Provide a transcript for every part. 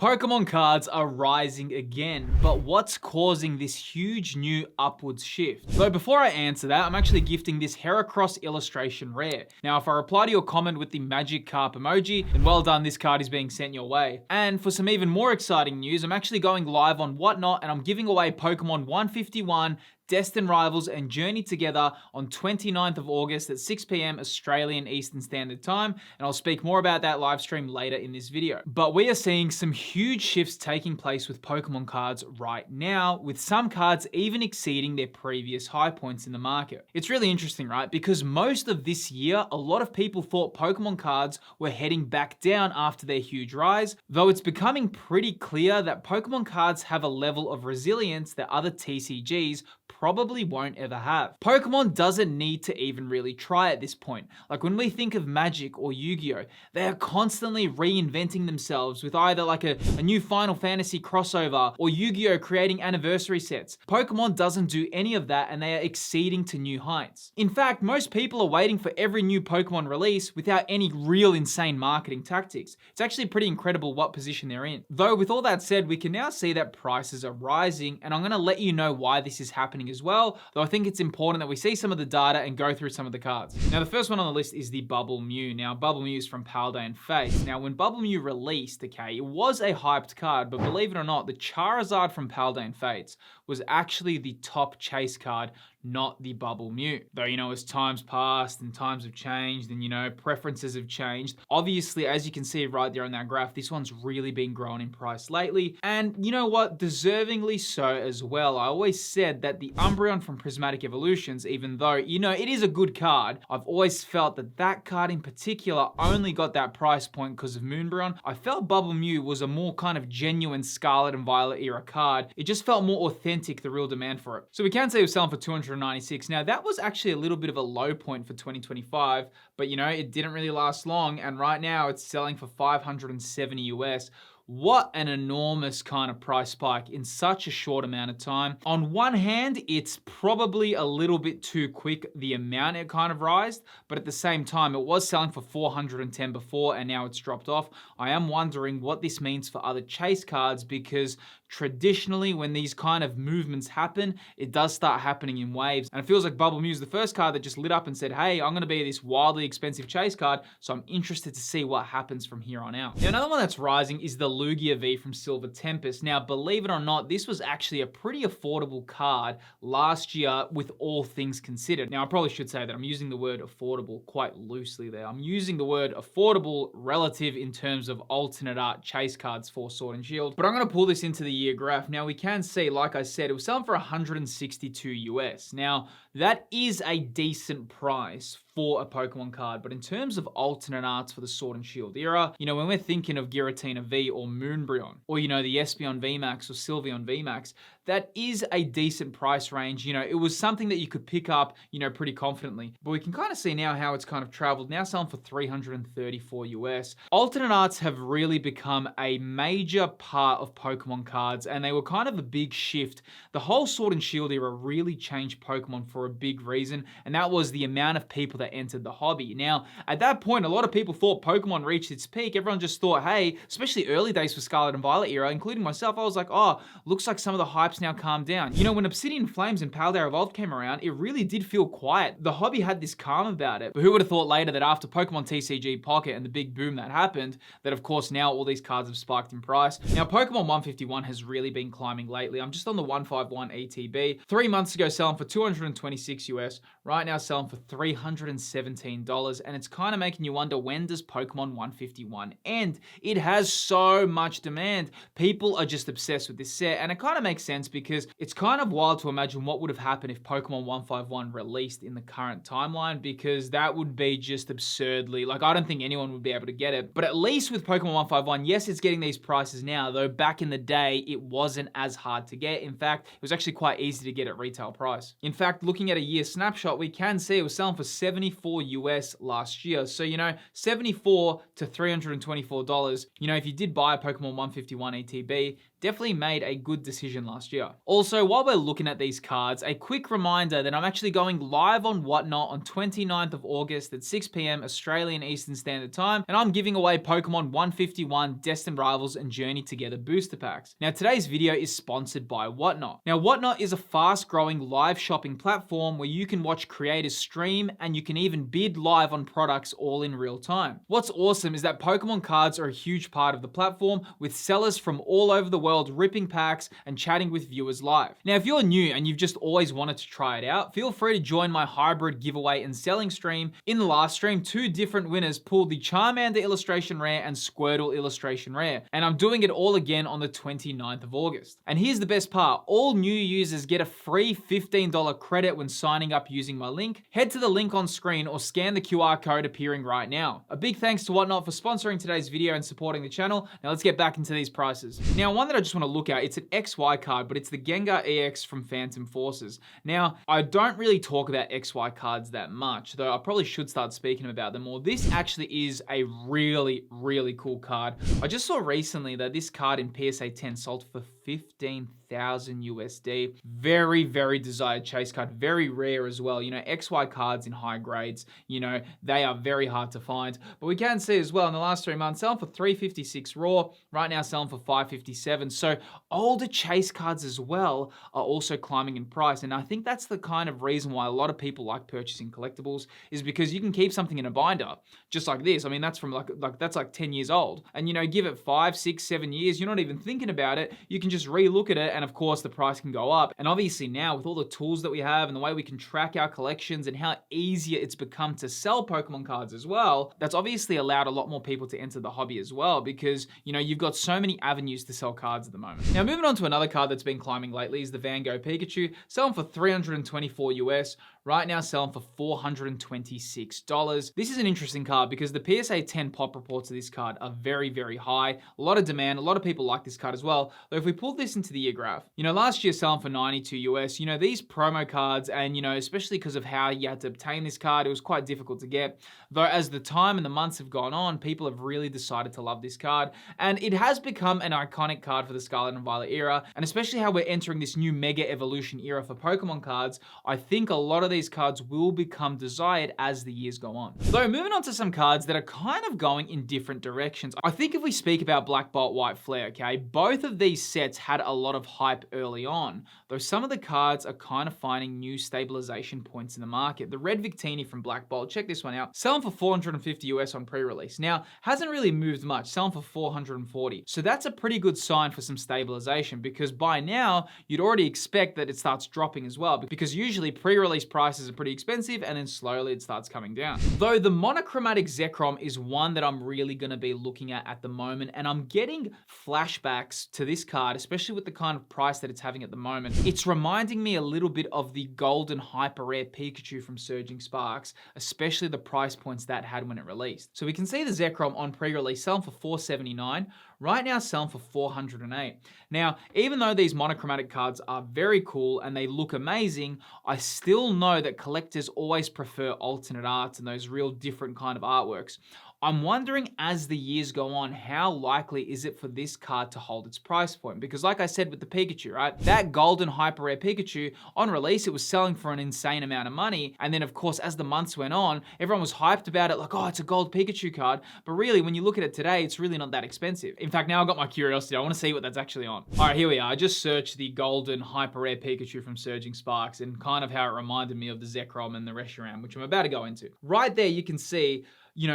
Pokemon cards are rising again, but what's causing this huge new upwards shift? Though before I answer that, I'm actually gifting this Heracross illustration rare. Now, if I reply to your comment with the magic carp emoji, then well done, this card is being sent your way. And for some even more exciting news, I'm actually going live on Whatnot and I'm giving away Pokemon 151, Destined Rivals and Journey Together on 29th of August at 6 PM Australian Eastern Standard Time, and I'll speak more about that live stream later in this video. But we are seeing some huge shifts taking place with Pokemon cards right now, with some cards even exceeding their previous high points in the market. It's really interesting, right? Because most of this year, a lot of people thought Pokemon cards were heading back down after their huge rise, though it's becoming pretty clear that Pokemon cards have a level of resilience that other TCGs probably won't ever have. Pokemon doesn't need to even really try at this point. Like when we think of Magic or Yu-Gi-Oh, they are constantly reinventing themselves with either like a new Final Fantasy crossover or Yu-Gi-Oh creating anniversary sets. Pokemon doesn't do any of that and they are exceeding to new heights. In fact, most people are waiting for every new Pokemon release without any real insane marketing tactics. It's actually pretty incredible what position they're in. Though with all that said, we can now see that prices are rising, and I'm going to let you know why this is happening as well, though I think it's important that we see some of the data and go through some of the cards. Now, the first one on the list is the Bubble Mew. Now, Bubble Mew is from Paldea and Fates. Now, when Bubble Mew released, okay, it was a hyped card, but believe it or not, the Charizard from Paldea and Fates was actually the top chase card, not the Bubble Mew. Though, as times passed and times have changed and, preferences have changed, obviously, as you can see right there on that graph, this one's really been growing in price lately. And you know what? Deservingly so as well. I always said that the Umbreon from Prismatic Evolutions, even though, it is a good card, I've always felt that that card in particular only got that price point because of Moonbreon. I felt Bubble Mew was a more kind of genuine Scarlet and Violet era card. It just felt more authentic, the real demand for it. So we can say it was selling for 296. Now that was actually a little bit of a low point for 2025, but it didn't really last long, and right now it's selling for 570 US. What an enormous kind of price spike in such a short amount of time. On one hand, it's probably a little bit too quick, the amount it kind of rised, but at the same time, it was selling for 410 before and now it's dropped off. I am wondering what this means for other chase cards, because traditionally when these kind of movements happen, it does start happening in waves. And it feels like Bubble Mew is the first card that just lit up and said, hey, I'm gonna be this wildly expensive chase card, so I'm interested to see what happens from here on out. Now, another one that's rising is the Lugia V from Silver Tempest. Now, believe it or not, this was actually a pretty affordable card last year with all things considered. Now, I probably should say that I'm using the word affordable quite loosely there. I'm using the word affordable relative in terms of alternate art chase cards for Sword and Shield, but I'm gonna pull this into the year graph. Now, we can see, like I said, it was selling for 162 US. Now, that is a decent price for a Pokemon card, but in terms of alternate arts for the Sword and Shield era, when we're thinking of Giratina V or Moonbreon, or the Espeon VMAX or Sylveon VMAX, that is a decent price range. It was something that you could pick up, pretty confidently. But we can kind of see now how it's kind of traveled, now selling for 334 US. Alternate arts have really become a major part of Pokemon cards, and they were kind of a big shift. The whole Sword and Shield era really changed Pokemon for a big reason, and that was the amount of people that entered the hobby. Now, at that point, a lot of people thought Pokemon reached its peak. Everyone just thought, hey, especially early days for Scarlet and Violet era, including myself, I was like, oh, looks like some of the hype's now calmed down. When Obsidian Flames and Paldea Evolved came around, it really did feel quiet. The hobby had this calm about it. But who would have thought later that after Pokemon TCG Pocket and the big boom that happened, that of course now all these cards have spiked in price. Now, Pokemon 151 has really been climbing lately. I'm just on the 151 ETB. 3 months ago, selling for 226 US. Right now, selling for $317. And it's kind of making you wonder, when does Pokemon 151 end? It has so much demand. People are just obsessed with this set. And it kind of makes sense, because it's kind of wild to imagine what would have happened if Pokemon 151 released in the current timeline, because that would be just absurdly, I don't think anyone would be able to get it. But at least with Pokemon 151, yes, it's getting these prices now, though back in the day, it wasn't as hard to get. In fact, it was actually quite easy to get at retail price. In fact, looking at a year snapshot, we can see it was selling for 74 US last year. So, 74 to $324. If you did buy a Pokemon 151 ETB, definitely made a good decision last year. Also, while we're looking at these cards, a quick reminder that I'm actually going live on Whatnot on 29th of August at 6 p.m. Australian Eastern Standard Time, and I'm giving away Pokemon 151 Destined Rivals and Journey Together booster packs. Now, today's video is sponsored by Whatnot. Now, Whatnot is a fast-growing live shopping platform where you can watch creators stream and you can even bid live on products all in real time. What's awesome is that Pokemon cards are a huge part of the platform, with sellers from all over the world ripping packs and chatting with viewers live. Now, if you're new and you've just always wanted to try it out, feel free to join my hybrid giveaway and selling stream. In the last stream, 2 different winners pulled the Charmander illustration rare and Squirtle illustration rare, and I'm doing it all again on the 29th of August. And here's the best part, all new users get a free $15 credit when signing up using my link. Head to the link on screen or scan the QR code appearing right now. A big thanks to Whatnot for sponsoring today's video and supporting the channel. Now let's get back into these prices. Now, one that I just want to look at, it's an XY card, but it's the Gengar EX from Phantom Forces. Now, I don't really talk about XY cards that much, though I probably should start speaking about them more. This actually is a really, really cool card. I just saw recently that this card in PSA 10 sold for 15,000 USD. Very, very desired chase card. Very rare as well. XY cards in high grades, they are very hard to find. But we can see as well in the last 3 months, selling for 356 raw. Right now selling for 557. So older chase cards as well are also climbing in price. And I think that's the kind of reason why a lot of people like purchasing collectibles, is because you can keep something in a binder just like this. I mean, that's from that's like 10 years old. And give it 5, 6, 7 years, you're not even thinking about it. You can just re-look at it, and of course the price can go up. And obviously now with all the tools that we have and the way we can track our collections and how easier it's become to sell Pokemon cards as well, that's obviously allowed a lot more people to enter the hobby as well, because you've got so many avenues to sell cards at the moment. Now, moving on to another card that's been climbing lately is the Van Gogh Pikachu, selling for 324 US. Right now selling for $426. This is an interesting card because the PSA 10 pop reports of this card are very, very high. A lot of demand, a lot of people like this card as well. Though if we pull this into the year graph, last year selling for 92 US, these promo cards, and especially because of how you had to obtain this card, it was quite difficult to get. Though as the time and the months have gone on, people have really decided to love this card, and it has become an iconic card for the Scarlet and Violet era, and especially how we're entering this new Mega Evolution era for Pokemon cards, I think a lot of these cards will become desired as the years go on. Though moving on to some cards that are kind of going in different directions. I think if we speak about Black Bolt, White Flare, okay, both of these sets had a lot of hype early on, though some of the cards are kind of finding new stabilization points in the market. The red Victini from Black Bolt, check this one out, selling for 450 US on pre-release. Now, hasn't really moved much, selling for 440. So that's a pretty good sign for some stabilization, because by now, you'd already expect that it starts dropping as well, because usually pre-release prices are pretty expensive and then slowly it starts coming down. Though the Monochromatic Zekrom is one that I'm really going to be looking at the moment, and I'm getting flashbacks to this card, especially with the kind of price that it's having at the moment. It's reminding me a little bit of the golden hyper rare Pikachu from Surging Sparks, especially the price points that had when it released. So we can see the Zekrom on pre-release selling for $479. Right now selling for $408. Now, even though these monochromatic cards are very cool and they look amazing, I still know that collectors always prefer alternate arts and those real different kind of artworks. I'm wondering, as the years go on, how likely is it for this card to hold its price point? Because like I said with the Pikachu, right? That golden hyper rare Pikachu, on release, it was selling for an insane amount of money. And then of course, as the months went on, everyone was hyped about it, like, oh, it's a gold Pikachu card. But really, when you look at it today, it's really not that expensive. In fact, now I've got my curiosity. I want to see what that's actually on. All right, here we are. I just searched the golden hyper rare Pikachu from Surging Sparks and kind of how it reminded me of the Zekrom and the Reshiram, which I'm about to go into. Right there, you can see,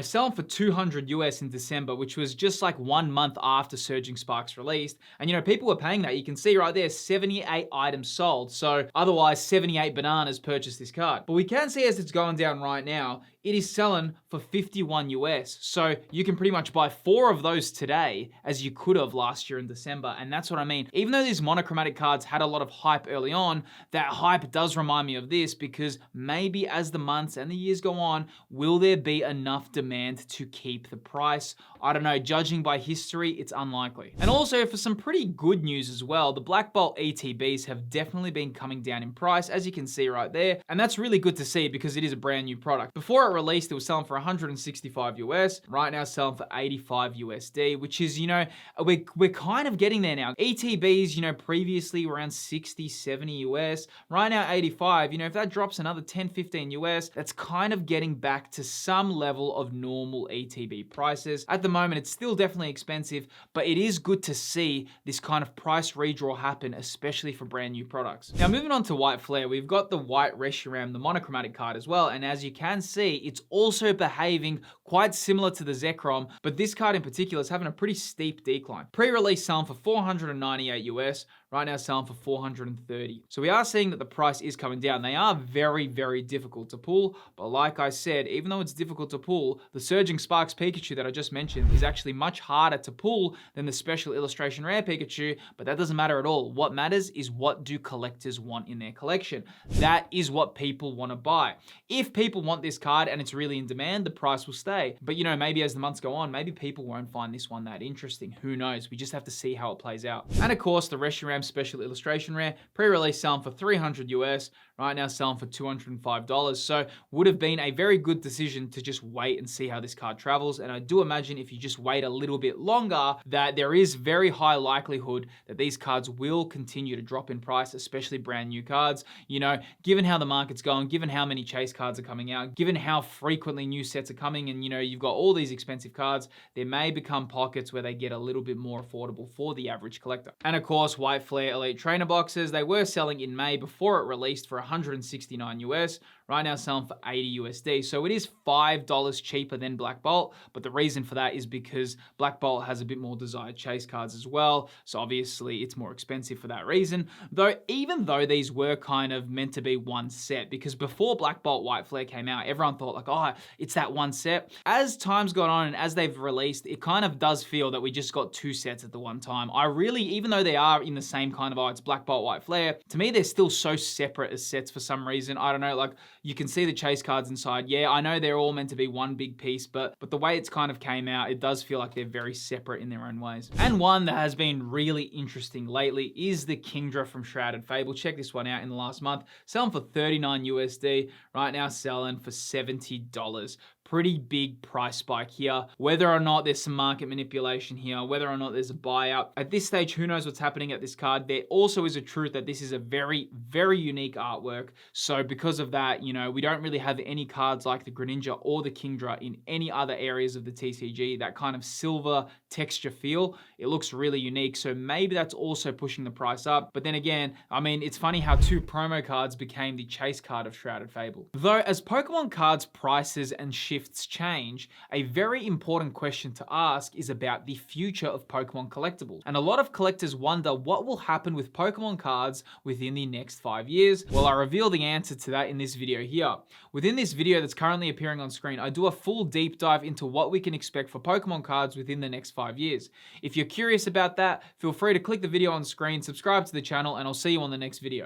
selling for 200 US in December, which was just like 1 month after Surging Sparks released. And people were paying that. You can see right there, 78 items sold. So otherwise 78 bananas purchased this card. But we can see as it's going down right now, it is selling for 51 US. So you can pretty much buy 4 of those today as you could have last year in December. And that's what I mean. Even though these monochromatic cards had a lot of hype early on, that hype does remind me of this, because maybe as the months and the years go on, will there be enough demand to keep the price? I don't know, judging by history, it's unlikely. And also for some pretty good news as well, the Black Bolt ETBs have definitely been coming down in price, as you can see right there. And that's really good to see because it is a brand new product. Before it released, it was selling for 165 US. Right now, it's selling for 85 USD, which is, you know, we're kind of getting there now. ETBs, you know, previously were around 60, 70 US. Right now, 85. You know, if that drops another 10, 15 US, that's kind of getting back to some level of normal ETB prices. At the moment, it's still definitely expensive, but it is good to see this kind of price redraw happen, especially for brand new products. Now, moving on to White Flare, we've got the White Reshiram, the monochromatic card as well. And as you can see, it's also behaving quite similar to the Zekrom, but this card in particular is having a pretty steep decline. Pre-release selling for 498 US, right now selling for 430. So we are seeing that the price is coming down. They are very, very difficult to pull, but like I said, even though it's difficult to pull, the Surging Sparks Pikachu that I just mentioned is actually much harder to pull than the Special Illustration Rare Pikachu, but that doesn't matter at all. What matters is what do collectors want in their collection. That is what people want to buy. If people want this card and it's really in demand, the price will stay. But you know, maybe as the months go on, maybe people won't find this one that interesting. Who knows? We just have to see how it plays out. And of course, the Reshiram Special Illustration Rare, pre-release selling for 300 US, right now selling for $205. So would have been a very good decision to just wait and see how this card travels. And I do imagine if you just wait a little bit longer, that there is very high likelihood that these cards will continue to drop in price, especially brand new cards. You know, given how the market's going, given how many chase cards are coming out, given how frequently new sets are coming, and you know, you've got all these expensive cards, there may become pockets where they get a little bit more affordable for the average collector. And of course, White Flare Elite Trainer boxes, they were selling in May before it released for 169 US, right now selling for 80 USD. So it is $5 cheaper than Black Bolt, but the reason for that is because Black Bolt has a bit more desired chase cards as well. So obviously it's more expensive for that reason. Though, even though these were kind of meant to be one set, because before Black Bolt White Flare came out, everyone thought like, oh, it's that one set. As time's gone on and as they've released, it kind of does feel that we just got 2 sets at the one time. I really, even though they are in the same kind of, oh, it's Black Bolt White Flare, to me, they're still so separate as sets for some reason. I don't know, like, you can see the chase cards inside. Yeah, I know they're all meant to be one big piece, but the way it's kind of came out, it does feel like they're very separate in their own ways. And one that has been really interesting lately is the Kingdra from Shrouded Fable. Check this one out in the last month. Selling for 39 USD, right now selling for $70. Pretty big price spike here. Whether or not there's some market manipulation here, whether or not there's a buyout, at this stage, who knows what's happening at this card. There also is a truth that this is a very, very unique artwork. So because of that, you know, we don't really have any cards like the Greninja or the Kingdra in any other areas of the TCG, that kind of silver texture feel. It looks really unique. So maybe that's also pushing the price up. But then again, I mean, it's funny how 2 promo cards became the chase card of Shrouded Fable. Though as Pokemon cards prices and shifts change, a very important question to ask is about the future of Pokemon collectibles. And a lot of collectors wonder what will happen with Pokemon cards within the next 5 years. Well, I reveal the answer to that in this video here. Within this video that's currently appearing on screen, I do a full deep dive into what we can expect for Pokemon cards within the next 5 years. If you're curious about that, feel free to click the video on screen, subscribe to the channel, and I'll see you on the next video.